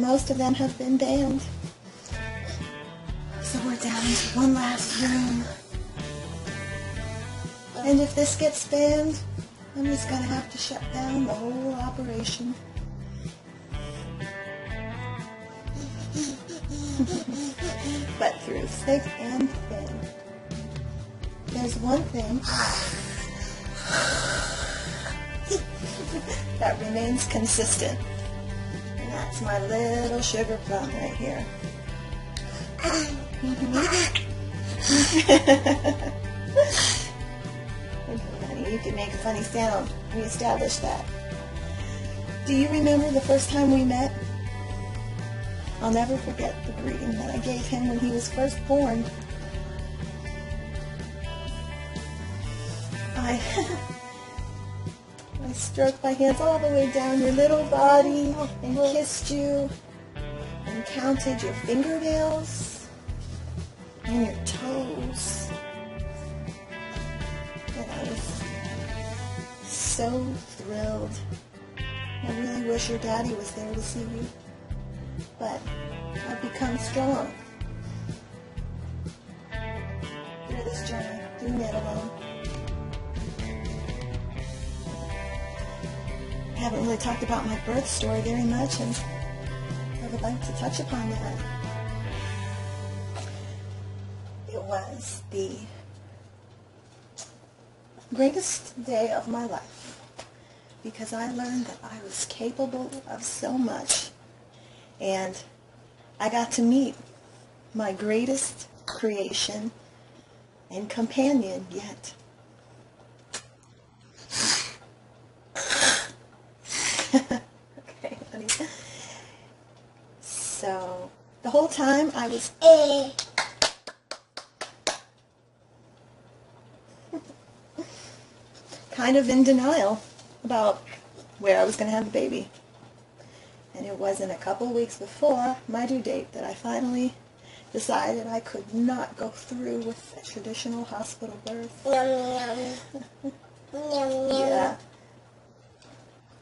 most of them have been banned. So we're down to one last room. And if this gets banned, I'm just going to have to shut down the whole operation. But through thick and thin, there's one thing that remains consistent, and that's my little sugar plum right here. Honey, you can make a funny sound. We established that. Do you remember the first time we met? I'll never forget the greeting that I gave him when he was first born. I stroked my hands all the way down your little body and kissed you and counted your fingernails and your toes. And I was so thrilled. I really wish your daddy was there to see you. But I've become strong through this journey, doing it alone. I haven't really talked about my birth story very much, and I would like to touch upon that. It was the greatest day of my life because I learned that I was capable of so much. And I got to meet my greatest creation and companion yet. Okay, honey. So, the whole time I was kind of in denial about where I was going to have the baby. And it wasn't a couple weeks before my due date that I finally decided I could not go through with a traditional hospital birth. Yeah.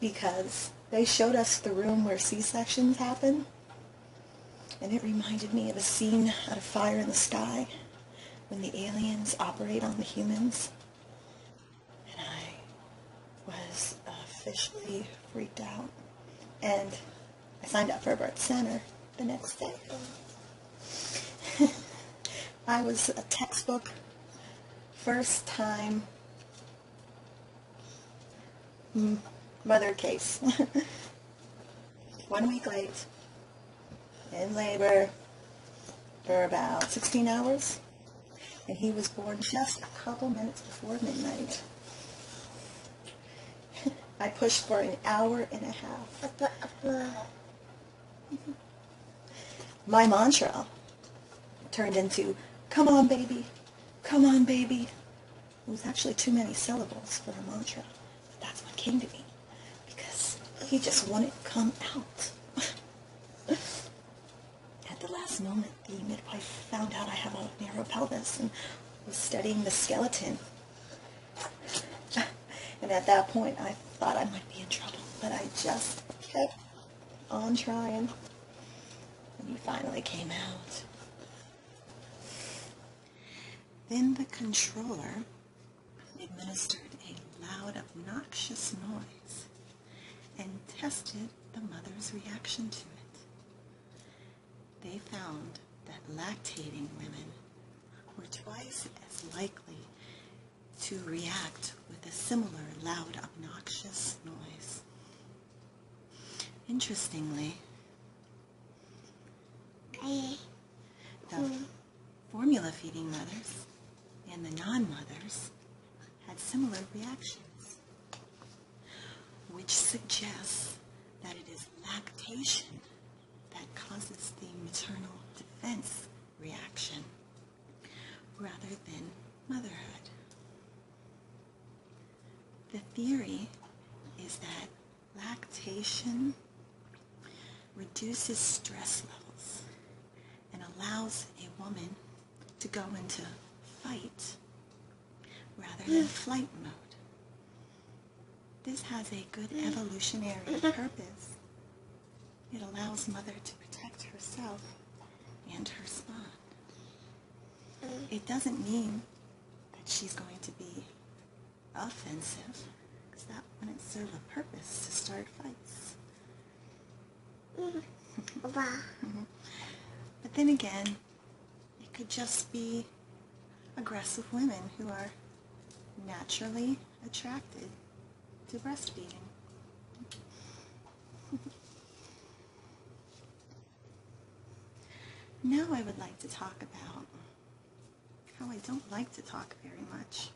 Because they showed us the room where C-sections happen, and it reminded me of a scene out of Fire in the Sky when the aliens operate on the humans. And I was officially freaked out. And I signed up for a birth center the next day. I was a textbook first time mother case. 1 week late, in labor for about 16 hours, and he was born just a couple minutes before midnight. I pushed for an hour and a half. My mantra turned into, "Come on, baby, come on, baby." It was actually too many syllables for a mantra, but that's what came to me, because he just wanted to come out. At the last moment, the midwife found out I have a narrow pelvis and was studying the skeleton. And at that point, I thought I might be in trouble, but I just kept on trying, and he finally came out. Then the controller administered a loud, obnoxious noise and tested the mother's reaction to it. They found that lactating women were twice as likely to react with a similar loud, obnoxious noise. Interestingly, the formula feeding mothers and the non-mothers had similar reactions, which suggests that it is lactation that causes the maternal defense reaction rather than motherhood. The theory is that lactation reduces stress levels and allows a woman to go into fight rather than flight mode. This has a good evolutionary purpose. It allows mother to protect herself and her spawn. It doesn't mean that she's going to be offensive, because that wouldn't serve a purpose to start fights. But then again, it could just be aggressive women who are naturally attracted to breastfeeding. Now I would like to talk about how I don't like to talk very much.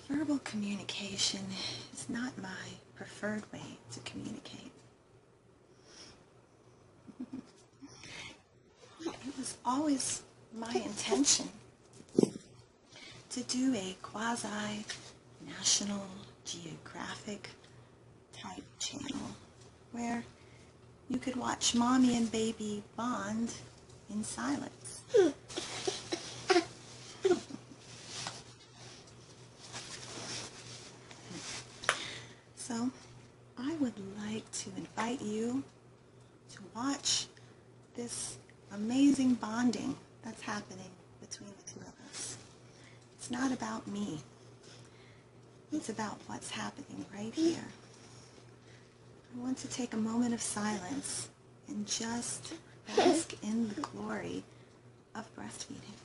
Verbal communication is not my preferred way to communicate. It was always my intention to do a quasi-national geographic type channel where you could watch Mommy and Baby bond in silence. So I would like to invite you to watch this amazing bonding that's happening between the two of us. It's not about me. It's about what's happening right here. I want to take a moment of silence and just bask in the glory of breastfeeding.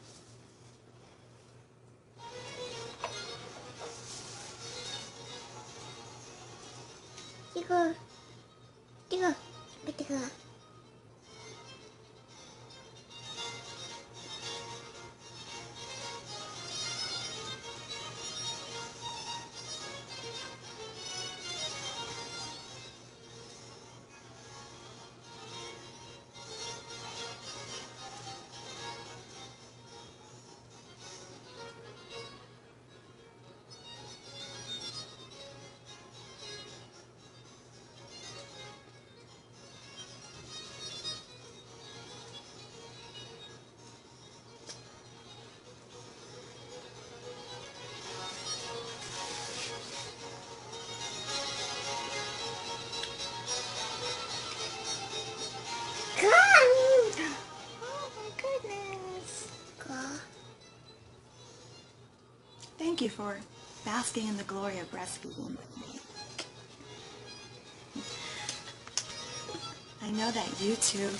Thank you for basking in the glory of breastfeeding with me. I know that YouTube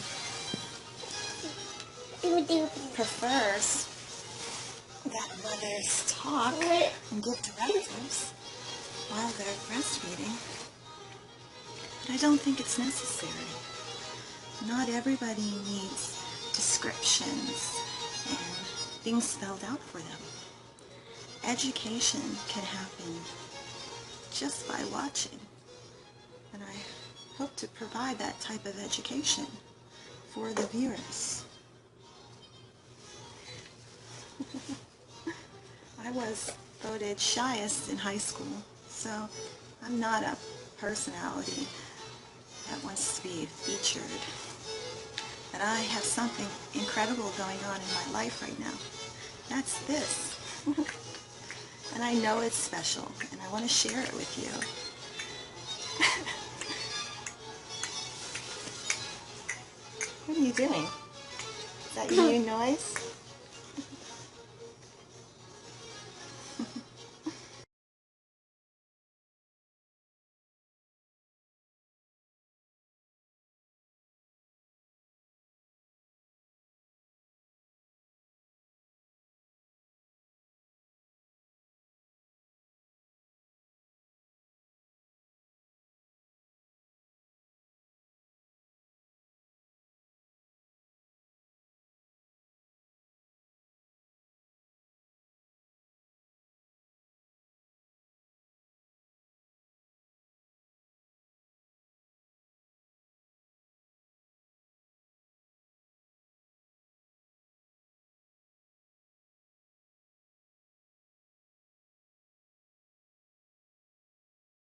prefers that mothers talk and give directives while they're breastfeeding, but I don't think it's necessary. Not everybody needs descriptions and things spelled out for them. Education can happen just by watching, and I hope to provide that type of education for the viewers. I was voted shyest in high school, so I'm not a personality that wants to be featured. But I have something incredible going on in my life right now. That's this. And I know it's special, and I want to share it with you. What are you doing? Is that your new noise?